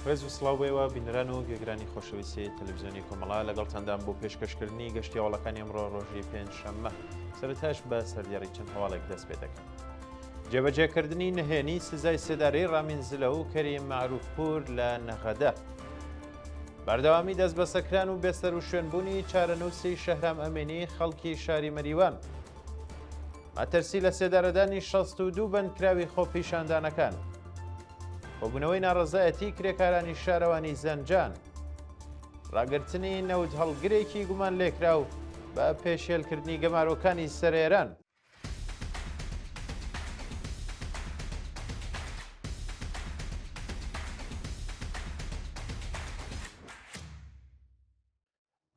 ڕێز و سڵاوێەوە بینەران و گوێگرانی خۆشەویستی تەلەڤیزیۆنی کۆمەڵا لەگەڵتاندام بۆ پێشکەشکردنی گەشتی هەواڵەکانی ئەمڕۆ ڕۆژی پێنجشەممە سەرەتاش بە سەردیاڕی چەند هەواڵێک دەست پێ دەکەن. جێبەجێکردنی نهێنی سزای سێدارەی ڕامینزلە و کەریم معروفپور لە نەغەدە. بەردەوامی دەست بە سەکران و بێسەر و شوێنبوونی چارەنووسی شەهرام ئەمێنی خەڵکی شاری مەریوان. ماترسی لە سێدارەدانی 62 بەندکراوی خۆپیشاندانەکان. بۆبوونەوەی ناڕەزایەتی کرێکارانی شارەوانی زەنجان. ڕاگررتنی نەود هەڵگرێکی گومان لێکرا و بە پێشێلکردنی گەمارۆکانی سەرێران.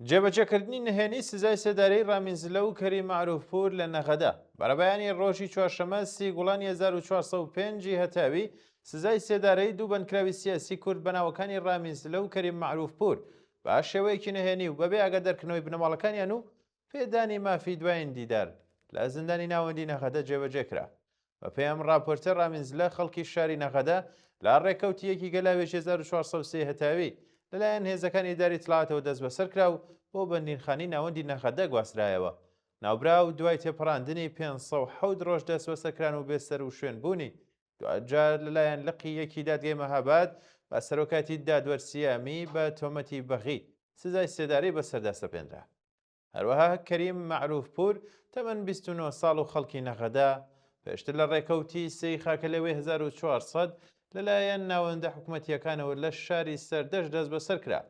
جێبەجێکردنی نهێنی سزای سێدارەی ڕامینزلە و کەریم معروفپور لە نەغەدە. بەرەبەیانی ڕۆژی چوارشەمە 30 گوڵانی 1405 هەتاوی سزای سێدارەی دوو بەندکراوی سیاسی کورد بەناوەکانی ڕامینزلە و کەریم معروفپور بە شێوەیەکی نهێنی و بەبێ ئاگادار دەرکردنەوەی بنەماڵەکانیان و پێدانی مافی دوایین دیدار لە زیندانی ناوەندی نەغەدە جێبەجێکرا. بە پێم راپۆرتە ڕامینزلە خەڵکی شاری نەغەدە لە ڕێکەوتیەکی گەلاوێژ 1403 هەتاوی لەلایەن هێزەکانی داری تڵاتەوە دەست بەسەر کرا و بۆ بەندینخانی ناوەندی نەغەدە گواسترایەوە. ناوبرا و دوای تێپەڕاندنی 507 ڕۆژ دەست بەسەرکران و بێسەر و شوێنبوونی دوجار لەلایەن لقی یەکی دادگای مەهاباد بە سەرۆکاتی دادوەرسیامی بە تۆمەتی بەغی سزای سێداری بەسەردەستەپێنرا. هەروەها کەریم معروفپور تەمەن 29 ساڵ و خەڵکی نەغەدە پێشتر لە ڕێکەوتی سەی خاکەلەوەی 1400 لەلایەن ناوەندە حکوومەتیەکانەوە لە شاری سەردەشت دەست بەسەر کرا.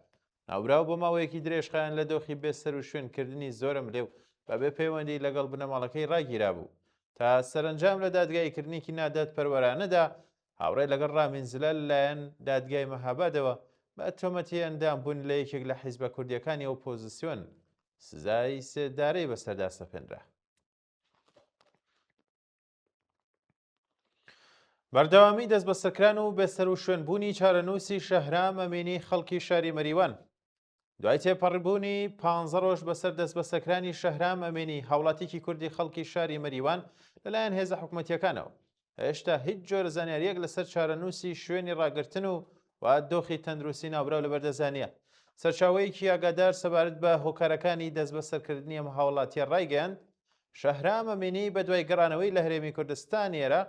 ناوبراو بۆ ماوەیەکی درێژخایەن لە دۆخی بێسەر و شوێنکردنی زۆرم لێو بەبێ پەیوەندی لەگەڵ بنەماڵەکەی ڕاگیرا بوو تا سەرنجام لە دادگایکردنێکی نادات پەروەرانەدا هاوڕێ لەگەڵ ڕامینزلە لەلایەن دادگای مەهابادەوە بە تۆمەتی ئەندامبوون لە یەکێک لە حیزبە کوردیەکانی ئۆپۆزیسیۆن سزای سێدارەی بەسەرداستەپێنرا. بەردەوامی دەست بە سەکران و بێسەر و شوێنبوونی چارەنووسی شەهرام ئەمێنی خەڵکی شاری مەریوان. دوای تێپەڕبوونی 15 ڕۆژ بەسەر دەست بە سەکرانی شەهرام ئەمێنی هاوڵاتیکی کوردی خەڵکی شاری مەریوان لەلایەن هێزە حکوومەتیەکانەوە هێشتا هیچ جۆرە زانیاریەک لەسەر چارەنووسی شوێنی ڕاگرتن و دۆخی تەندروستی ناوبراو لەبەردەزانیە. سەرچاوەیەکی ئاگادار سەبارەت بە هۆکارەکانی دەست بە سەرکردنی ئەم هاوڵاتیە ڕایگەیاند شەهرام ئەمێنی بە دوای گەڕانەوەی لە هەرێمی کوردستان ئێرە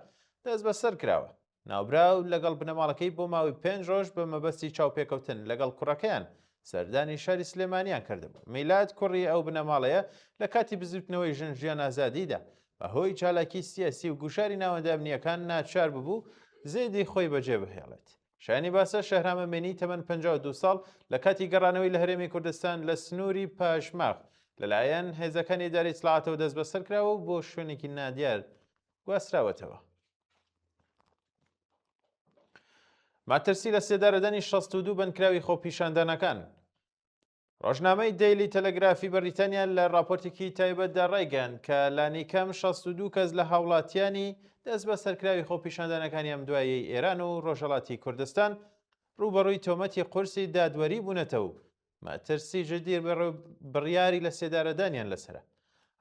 دەست بەسەر کراوە. ناوبراو لەگەڵ بنەماڵەکەی بۆ ماوەی 5 ڕۆژ بە مەبەستی چاوپێکەوتن لەگەڵ کوڕەکەیان سەردانی شاری سلێمانیان کردبوو. میلاد کوڕی ئەو بنەماڵەیە لە کاتی بزوتنەوەی ژن ئازادیدا بەهۆی چالاکی سیاسی و گوشاری ناوەندە ئەمنیەکان ناچار ببوو زێدی خۆی بەجێ بهێڵێت. شایانی باسە شەهرام ئەمێنی تەمەن 52 ساڵ لە کاتی گەڕانەوەی لە هەرێمی کوردستان لە سنووری پاشماغ لەلایەن هێزەکانی داری سڵاتەوە دەست بەسەر کراوە و بۆ شوێنێکی نادیار گواستراوەتەوە. ماترسی لە سێدارەدانی 62 بەندکراوی خۆپیشاندانەکان. ڕۆژنامەی دەیلی تەلەگرافی بەریتانیا لە راپۆرتێکی تایبەتدا ڕایگەیاند کە لانیکەم 62 کەس لە هاوڵاتیانی دەست بە سەرکراوی خۆپیشاندانەکانی ئەم دوایەی ئێران و ڕۆژهەڵاتی کوردستان ڕوبەڕووی تۆمەتی قورسی دادوەری بوونەتەوە و ماترسی جدیر بڕیاری لە سێدارەدانیان لەسرە.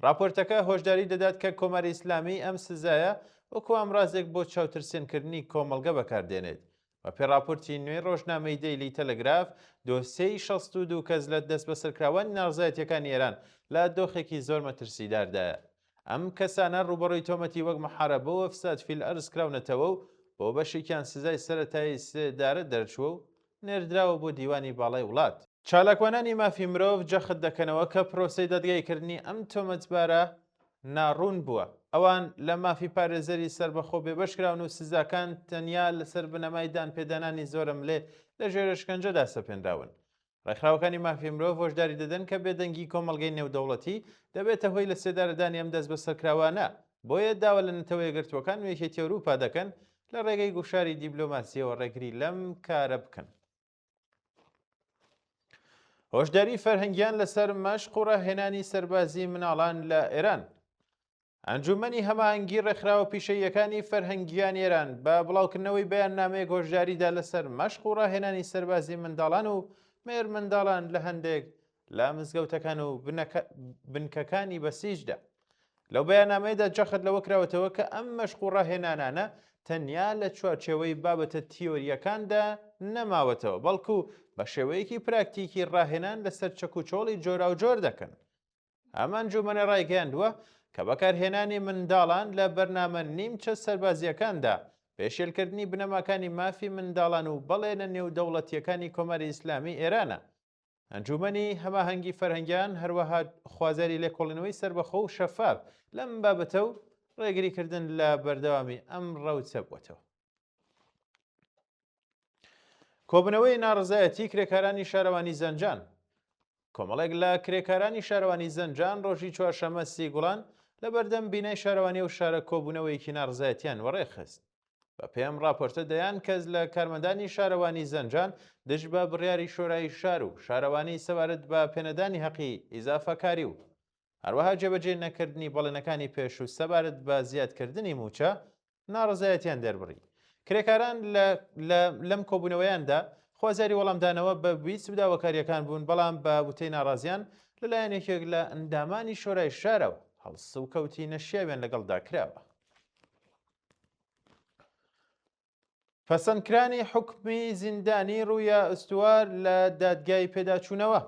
راپۆرتەکە هۆشداری دەدات کە کۆماری ئیسلامی ئەم سزایە وەکو ئامڕازێک بۆ چاوترسێنکردنی کۆمەڵگە بەکاردێنێت. بە پێڕاپۆرتی نوێی ڕۆژنامەی دەیلی تەلەگراف دۆسیەی 62 کەس لە دەست بەسەرکراوانی ناڕزایەتیەکانی ئێران لە دۆخێکی زۆر مەترسیداردایە. ئەم کەسانە ڕوبەڕووی تۆمەتی وەک محارەبە و فساد فی الئەرض کراونەتەوە و بۆ بەشێکیان سزای سەرەتایی سێدارە دەرچووە و نێردراوە بۆ دیوانی باڵای وڵات. چالاکوانانی مافی مرۆڤ جەخت دەکەنەوە کە پرۆسەی دادگایکردنی ئەم تۆمەتبارە ناڕوون بووە. ئەوان لە مافی پارێزەری سربەخۆ بێبەشکراون و سزاکان تەنیا لەسەر بنەمای دانپێدانانی زۆرم لێ لە ژێرە شکنجەدا سەپێنراون. ڕێکخراوەکانی مافی مرۆڤ هۆشداری دەدەن کە بێدەنگی کۆمەڵگەی نێودەوڵەتی دەبێتە هۆی لە سێدارەدانی ئەم دەست بەسەرکراوانە. بۆیە داوا لە نەتەوە یەکگرتووەکان و یەکێتی ئەوروپا دەکەن لە ڕێگەی گوشاری دیبلۆماسیەوە ڕێگری لەم کارە بکەن. هۆشداری فەرهەنگیان لەسەر مەشق و ڕاهێنانی سەربازی مناڵان لە ئێران. ئەنجومەنی هەماهەنگی ڕێکخراوە پیشەیەکانی فەرهەنگیان ئێران بە بڵاوکردنەوەی بەیاننامەیەک هۆشداریدا لەسەر مەشق و ڕاهێنانی سەربازی منداڵان و مێر منداڵان لە هەندێک لە مزگەوتەکان و بنکەکانی بەسیجدا. لەو بەیاننامەیەدا جەخت لەوە کراوەتەوە کە ئەم مەشق و ڕاهێنانانە تەنیا لە چوارچێوەی بابەتە تیۆریەکاندا نەماوەتەوە بەڵکو بە شێوەیەکی پراکتیکی ڕاهێنان لەسەر چەک و چۆڵی جۆرا و جۆر دەکەن. ئەم ئەنجومەنە ڕایگەیاندووە کە بەکارهێنانی منداڵان لە بەرنامە نیمچە سەربازیەکاندا پێشێلکردنی بنەماکانی مافی منداڵان و بەڵێنە نێودەوڵەتیەکانی کۆمەری ئیسلامی ئێرانە. ئەنجومەنی هەماهەنگی فەرهەنگیان هەروەها خوازاری لێکۆڵینەوەی سربەخۆ و شەفاف لەم بابەتە و ڕێگریکردن لە بەردەوامی ئەم ڕەوچە بووەتەوە. کۆبنەوەی ناڕزایەتی کرێکارانی شارەوانی زەنجان. کۆمەڵێک لە کرێکارانی شارەوانی زەنجان ڕۆژی چوارشەممە سیگوڵان لە بەردەم بینای شارەوانی و شارە کۆبوونەوەیکی ناڕزایەتیان وەڕێخست. بە پێم راپۆرتە دەیان کەس لە کارمەندانی شارەوانی زەنجان دژ بە بڕیاری شۆرایی شار و شارەوانی سەوارت بە پێنەدانی حەقی ئیزافەکاری و هەروەها جێبەجێ نەکردنی بەڵێنەکانی پێش و سەبارەت بە زیادکردنی موچە ناڕزایەتیان دەربڕی. کرێکاران لەم کۆبوونەوەیاندا خوازاری وەڵامدانەوە بە 20 بداوەکاریەکان بوون، بەڵام بە وتەی ناڕازیان لەلایەن یەکێک لە ئەندامانی شۆرای شارەوە هەڵس و کەوتی نەشیاویان لەگەڵدا کراوە. پەسەندکرانی حکمی زیندانی ڕوویە ئەستوار لە دادگای پێداچوونەوە.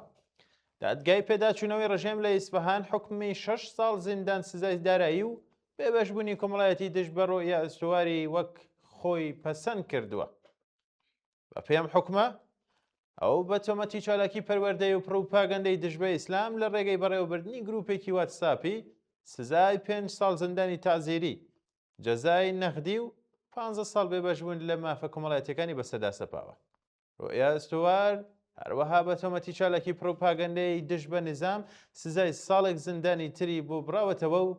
دادگای پێداچوونەوەی ڕژێم لە ئیسفەهان حکمی 6 ساڵ زیندان سزای دارایی و بێبەشبوونی کۆمەڵایەتی دژ بە ڕۆیە ئەستواری وەک خۆی پەسەند کردووە. بە پێم حکومە ئەو بە تۆمەتی چالاکی پەروەردەی و پڕوپاگەندەی دژ بە ئیسلام لە ڕێگەی بەڕێوەبردننی گروپێکی واتساپی سزای 5 ساڵ زیندانی تازیری، جەزای نەخدی و 15 ساڵ بێبەشبوون لە مافە کۆمەڵایەتیەکانی بەسەدا سەپاوە. ڕۆیە ئەستوار هەروەها بە تۆمەتی چالاکی پڕوپاگەندەی دژ بە نظام سزای ساڵێک زیندانی تری بۆ براوەتەوە و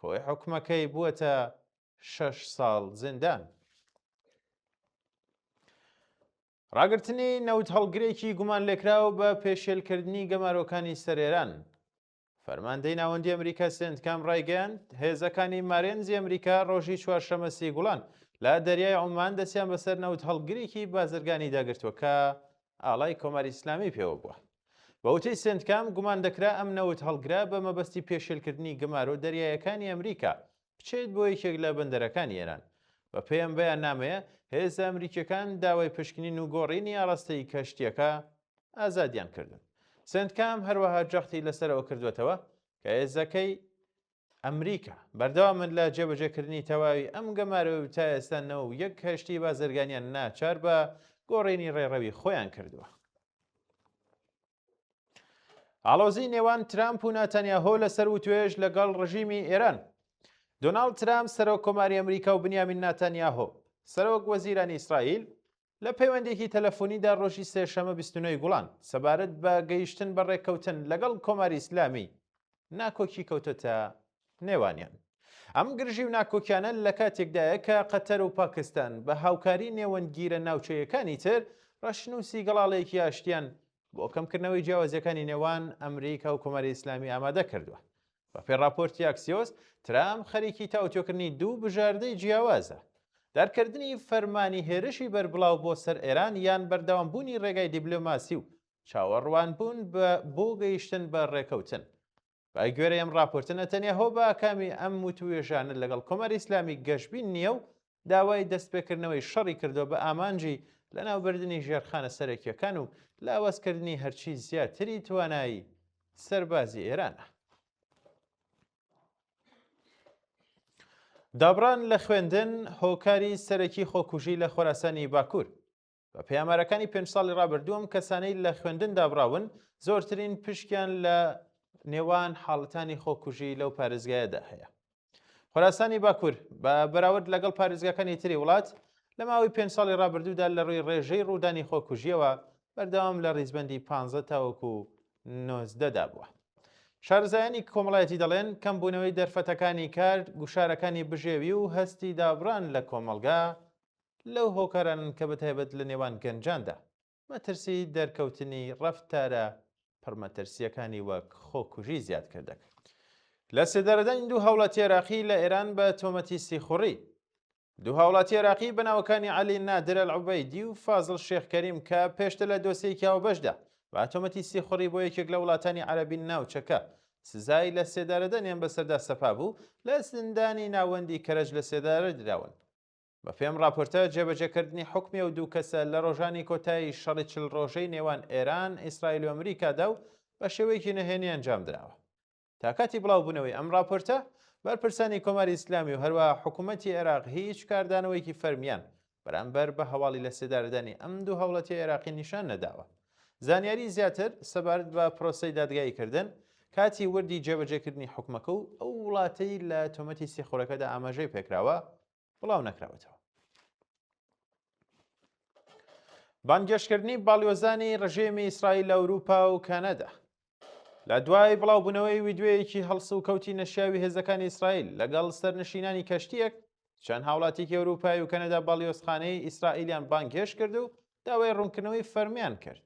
کۆی حکومەکەی بووەتە 6 ساڵ زیندان. ڕاگررتنی نەوت هەڵگرێکی گومان لێکراوە بە پێشێلکردنی گەمارۆکانی سەرێران. فەرماندەی ناوەندی ئەمریکا سنتکام ڕایگەیاند هێزەکانی مارێنزی ئەمریکا ڕۆژی چوارشەممە سیگوڵان لە دەریای عومان دەستیان بەسەر نەوت هەڵگرێکی بازرگانی داگرتووە کە ئاڵای کۆماری ئیسلامی پێوە بووە. بە وتەی سنتکام گومان دەکرا ئەم نەوت هەڵگرا بە مەبەستی پێشێلکردنی گەمارۆ دەریایەکانی ئەمریکا بچێت بۆ یەکێک لە بەندەرەکانی ئێران. بە پێم بەیان نامەیە هێزە ئەمریکیەکان داوای پشکنین و گۆڕینی ئاڕاستەی کەشتیەکە ئازادیان کردن. سنتکام هەروەها جەختی لەسەرەوە کردوێتەوە کە هێزەکەی ئەمریکا بەردەوامن لە جێبەجێکردنی تەواوی ئەم گەمارەوە تا ئێستانەوە و یەک کەشتی بازرگانیان ناچار بە گۆڕینی ڕێڕەوی خۆیان کردووە. ئاڵۆزی نێوان ترامپ و ناتانیاهۆ لەسەر وتوێژ لەگەڵ ڕژیمی ئێران. دۆناڵد ترامپ سەرۆک کۆماری ئەمریکا و بنیامین ناتانیاهۆ سەرۆک وەزیرانی ئیسرائیل لە پەیوەندێکی تەلەفۆنیدا ڕۆژی سێشەمە 29 گوڵان سەبارەت بە گەیشتن بە ڕێککەوتن لەگەڵ کۆماری ئیسلامی ناکۆکی کەوتۆتە نێوانیان. ئەم گرژی و ناکۆکیانە لە کاتێکدایە کە قەتەر و پاکستان بە هاوکاری نێوەندگیرە ناوچەیەکانی تر ڕەشنووسی گەڵاڵەیەکی ئاشتیان بۆ کەمکردنەوەی جیاوازیەکانی نێوان ئەمریکا و کۆماری ئیسلامی ئامادە کردووە. بە پێڕاپۆرتی ئاکسیۆس ترامپ خەریکی تاوتۆکردنی دوو بژاردەی جیاوازە: دارکردنی فەرمانی هێرشی بەربڵاو بۆ سەر ئێران یان بەردەوامبوونی ڕێگای دیبلۆماسی و چاوەڕوانبوون بۆ گەیشتن بە ڕێکەوتن. بای گوێرە ئەم راپۆرتە نەتەنیاهۆ بە ئاکامی ئەم وتوێژانە لەگەڵ کۆمەری ئیسلامی گەشتبین نییە و داوای دەستپێکردنەوەی شەڕی کردو بە ئامانجی لەناوبردننی ژێرخانە سەرەکیەکان و لاوەزکردنی هەرچی زیاتری توانایی سەربازی ئێرانە. دابران لە خوێندن هۆکاری سەرەکی خۆکوژی لە خۆراسانی باکوور. بە پەیامارەکانی 5 ساڵی ڕابردووم کەسانەی لە خوێندن دابراون زۆرترین پشکیان لە نێوان حاڵەتانی خۆکوژی لەو پارێزگایەدا هەیە. خۆراسانی باکوور بە بەراورد لەگەڵ پارێزگاکانی تری وڵات لە ماوەی 5 ساڵی ڕابردوودا لە ڕووی ڕێژەی ڕوودانی خۆکوژیەوە بەردەوام لە ڕیزبەندی 15 تاوەکو 19دا بووە. شارزایانی کۆمەڵایەتی دەڵێن کەمبوونەوەی دەرفەتەکانی کار، گوشارەکانی بژێوی و هەستی دابران لە کۆمەڵگا لەو هۆکارانن کە بەتایبەت لە نێوان گەنجاندا مەترسی دەرکەوتنی ڕەفتارە پڕمەترسیەکانی وەک خۆکوژی زیاد کردەکە. لە سێدارەدانی دوو هاوڵاتی عێراقی لە ئێران بە تۆمەتی سیخوڕی. دوو هاوڵاتی عێراقی بەناوەکانی عەلی نادر ئەلعوبەیدی و فازڵ شێخ کەریم کە پێشتە لە دۆسەیەکی هاوبەشدا بە تۆمەتی سیخوڕی بۆ یەکێک لە وڵاتانی عەرەبی ناوچەکە سزای لە سێدارەدانیان بەسەردا سەپا بوو لە زیندانی ناوەندی کەرەج لە سێدارە دراون. بە پێم راپۆرتە جێبەجێکردنی حکمی و دوو کەسە لە ڕۆژانی کۆتایی شەڕی 40 ڕۆژەی نێوان ئێران، ئیسرائیل و ئەمریکادا و بە شێوەیەکی نهێنی ئەنجام درراوە. تا کاتی بڵاوبوونەوەی ئەم راپۆرتە بەرپرسانی کۆماری ئیسلامی و هەروە حکوومەتی عێراق هیچ کاردانەوەیکی فەرمیان بەرامبەر بە هەواڵی لە سێدارەدانی ئەم دوو هەوڵەتی عێراقی نیشان نەداوە. زانیاری زیاتر سەبارەت بە پرۆسەی دادگاییکردن کاتی وردی جێبەجێکردنی حکومەکە و ئەو وڵاتەی لە تۆمەتی سێخۆرەکەدا ئاماژەی پێکراوە بڵاو نەکراوەتەوە. بانگێشتکردنی باڵیۆزانی ڕژێمی ئیسرائیل لە ئەوروپا و کانەدا. لە دوای بڵاوبوونەوەی ویددیوەیەکی هەڵس و کەوتی نەشیاوی هێزەکانی ئیسرائیل لەگەڵ سەرنشینانی کەشتیەک، چەند هاوڵاتێکی ئەوروپای و کەنەدا باڵیۆزخانەی ئیسرائیلیان بانگێشت کرد و داوای ڕوونکردنەوەی فەرمیان کرد.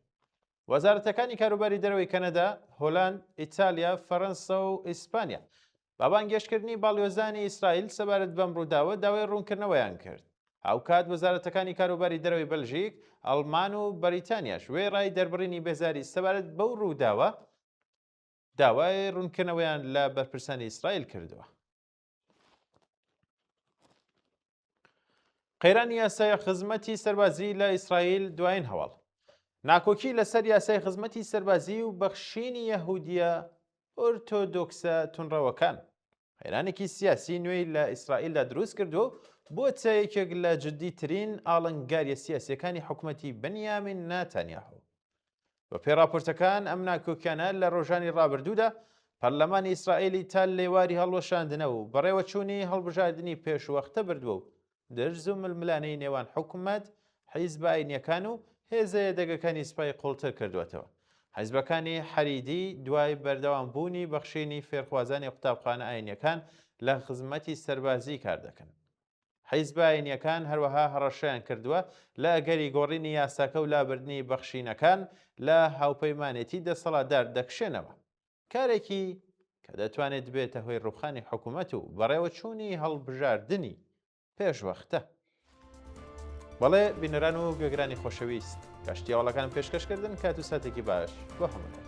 وەزارەتەکانی کاروباری دەرەوەی کەنەدا، هۆلاند، ئیتالیا، فەڕەنسا و ئیسپانیا با بانگێشتکردنی باڵیۆزانی ئیسرائیل سەبارەت بەم ڕووداوە داوای ڕوونکردنەوەیان کرد. هاوکات وەزارەتەکانی کاروباری دەرەوەی بەلژیک، ئەڵمان و بەریتانیاش وێ ڕای دەربڕینی بێزاری سەبارەت بەو ڕووداوە داوای ڕوونکردنەوەیان لە بەرپرسانی ئیسرائیل کردووە. قەیرانی یاسای خزمەتی سەربازی لە ئیسرائیل دوایین هەواڵ. ناکۆکی لەسەر یاسای خزمەتی سەربازی و بەخشینی یەهودیە ئۆرتۆدۆکسە تونڕەوەکان. قەیرانێکی سیاسی نوێی لە ئیسرائیلدا دروست کردو بۆ چایەکێک لە جددیترین ئاڵنگاریە سیاسیەکانی حکوومەتی بەنیامین ناتانیاهو. بە پێڕاپۆرتەکان ئەم ناکۆکیانە لە ڕۆژانی ڕابردوودا پەرلەمانی ئیسرائیلی تا لێواری هەڵوەشاندنەوە و بەڕێوەچوونی هەڵبژاردننی پێشوەختە بردووە و دەرز و ململانەی نێوان حکوومەت، حیزب ئاینیەکان و هێزە دەگەکانی سوپای قوڵتر کردوێتەوە. حیزبەکانی حەریدی دوای بەردەوامبوونی بەخشینی فێرخوازانی قوتابخانە ئاینیەکان لە خزمەتی سەربازی کار دەکەن. حیزب ئاینیەکان هەروەها هەڕەشەیان کردووە لە ئەگەری گۆڕینی یاساکە و لابردنی بەخشینەکان لە هاوپەیمانێتی دەسەڵاتدار دەکشێنەوە، کارێکی کە دەتوانێت بێتە هۆی ڕووخانی حکوومەت و بەڕێوەچوونی هەڵبژاردننی پێشوەختە. بەڵێ بینەران و گوێگرانی خۆشەویست، کەشتیاوەڵەکان پێشکەشکردن کات و ساتێکی باش بۆ هەموو.